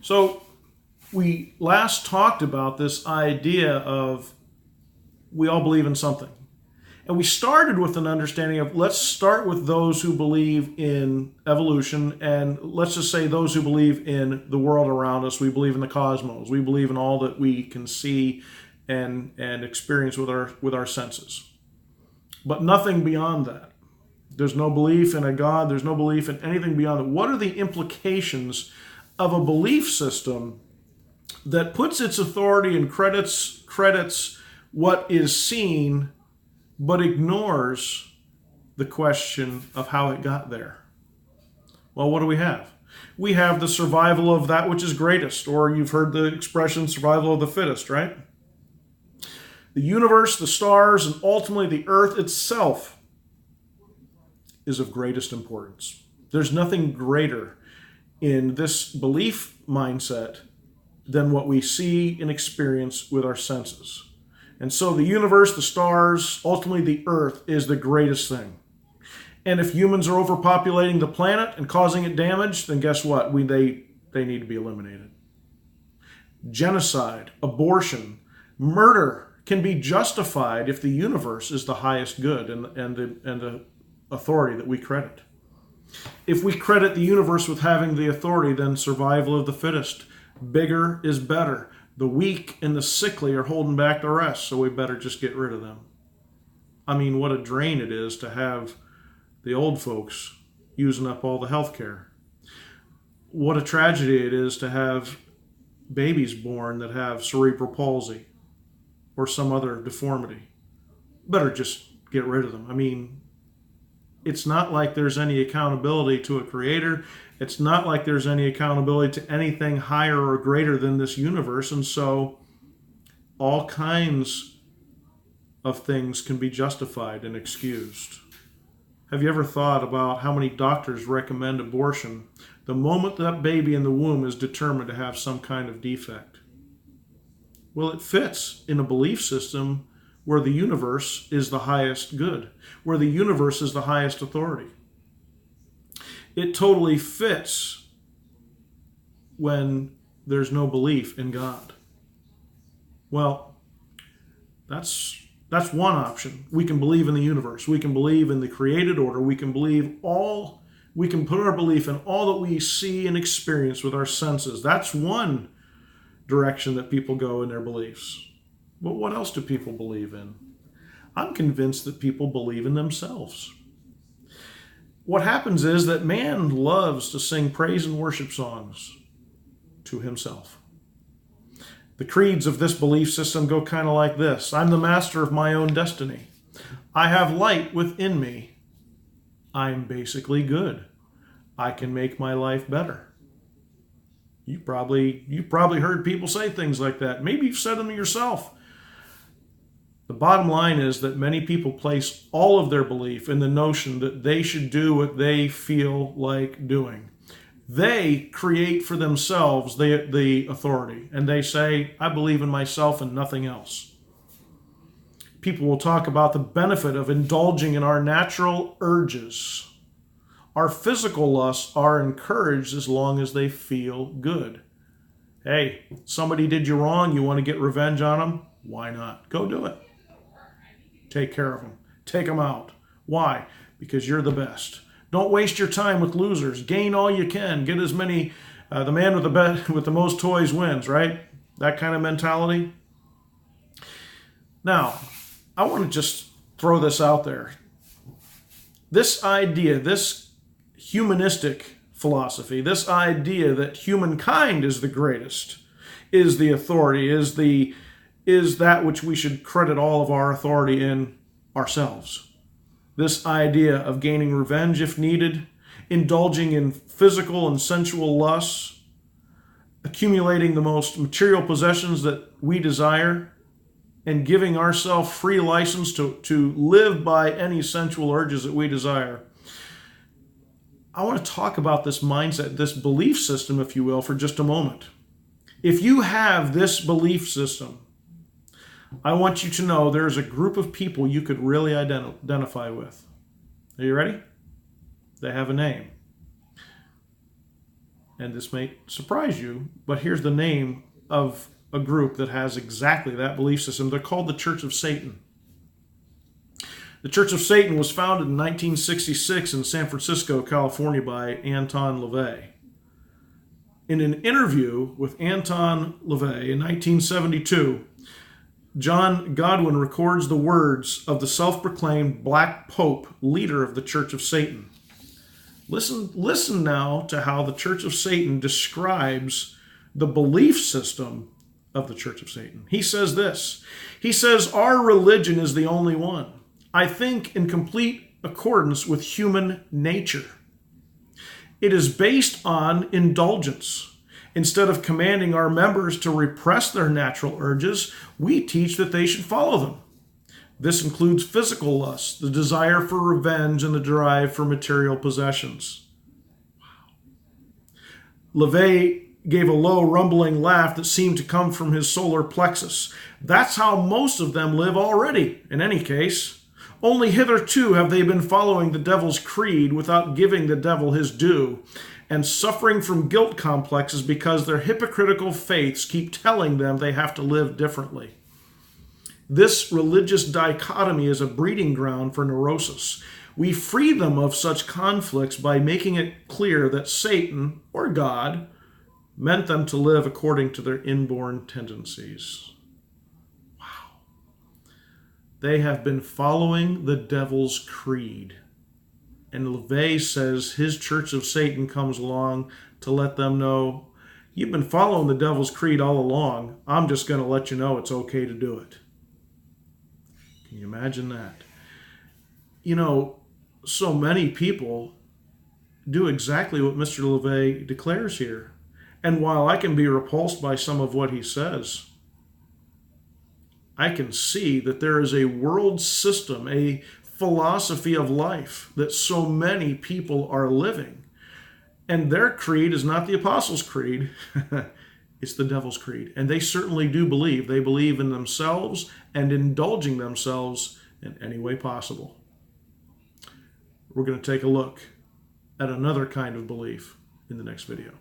So we last talked about this idea of we all believe in something. And we started with an understanding of let's start with those who believe in evolution, and let's just say those who believe in the world around us. We believe in the cosmos. We believe in all that we can see and experience with our senses. But nothing beyond that. There's no belief in a God. There's no belief in anything beyond it. What are the implications of a belief system that puts its authority and credits what is seen, but ignores the question of how it got there? Well, what do we have? We have the survival of that which is greatest, or you've heard the expression survival of the fittest, right? The universe, the stars, and ultimately the earth itself is of greatest importance. There's nothing greater in this belief mindset than what we see and experience with our senses. And so the universe, the stars, ultimately the earth is the greatest thing. And if humans are overpopulating the planet and causing it damage, then guess what? They need to be eliminated. Genocide, abortion, murder can be justified if the universe is the highest good and the authority that we credit. If we credit the universe with having the authority, then survival of the fittest. Bigger is better. The weak and the sickly are holding back the rest, so we better just get rid of them. I mean, what a drain it is to have the old folks using up all the health care. What a tragedy it is to have babies born that have cerebral palsy or some other deformity. Better just get rid of them. I mean, it's not like there's any accountability to a creator. It's not like there's any accountability to anything higher or greater than this universe. And so all kinds of things can be justified and excused. Have you ever thought about how many doctors recommend abortion the moment that baby in the womb is determined to have some kind of defect? Well, it fits in a belief system where the universe is the highest good, where the universe is the highest authority. It totally fits when there's no belief in God. Well, that's one option. We can believe in the universe. We can believe in the created order. We can put our belief in all that we see and experience with our senses. That's one direction that people go in their beliefs. But what else do people believe in? I'm convinced that people believe in themselves. What happens is that man loves to sing praise and worship songs to himself. The creeds of this belief system go kind of like this. I'm the master of my own destiny. I have light within me. I'm basically good. I can make my life better. You probably heard people say things like that. Maybe you've said them yourself. The bottom line is that many people place all of their belief in the notion that they should do what they feel like doing. They create for themselves the authority, and they say, I believe in myself and nothing else. People will talk about the benefit of indulging in our natural urges. Our physical lusts are encouraged as long as they feel good. Hey, somebody did you wrong, you want to get revenge on them? Why not? Go do it. Take care of them. Take them out. Why? Because you're the best. Don't waste your time with losers. Gain all you can. Get as many. The man with the most toys wins, right? That kind of mentality. Now, I want to just throw this out there. This idea, this humanistic philosophy, this idea that humankind is the greatest, is the authority, is that which we should credit all of our authority in ourselves. This idea of gaining revenge if needed, indulging in physical and sensual lusts, accumulating the most material possessions that we desire, and giving ourselves free license to live by any sensual urges that we desire. I want to talk about this mindset, this belief system, if you will, for just a moment. If you have this belief system, I want you to know there's a group of people you could really identify with. Are you ready? They have a name. And this may surprise you, but here's the name of a group that has exactly that belief system. They're called the Church of Satan. The Church of Satan was founded in 1966 in San Francisco, California by Anton LaVey. In an interview with Anton LaVey in 1972, John Godwin records the words of the self-proclaimed Black Pope, leader of the Church of Satan. Listen now to how the Church of Satan describes the belief system of the Church of Satan. He says this. He says, "Our religion is the only one, I think in complete accordance with human nature. It is based on indulgence. Instead of commanding our members to repress their natural urges, we teach that they should follow them. This includes physical lust, the desire for revenge, and the drive for material possessions." Wow. LaVey gave a low, rumbling laugh that seemed to come from his solar plexus. That's how most of them live already, in any case. Only hitherto have they been following the devil's creed without giving the devil his due, and suffering from guilt complexes because their hypocritical faiths keep telling them they have to live differently. This religious dichotomy is a breeding ground for neurosis. We free them of such conflicts by making it clear that Satan, or God, meant them to live according to their inborn tendencies. Wow. They have been following the devil's creed. And LaVey says his Church of Satan comes along to let them know, you've been following the devil's creed all along. I'm just going to let you know it's okay to do it. Can you imagine that? You know, so many people do exactly what Mr. LaVey declares here. And while I can be repulsed by some of what he says, I can see that there is a world system, a philosophy of life that so many people are living. And their creed is not the Apostles' Creed. It's the devil's creed. And they certainly do believe. They believe in themselves and indulging themselves in any way possible. We're going to take a look at another kind of belief in the next video.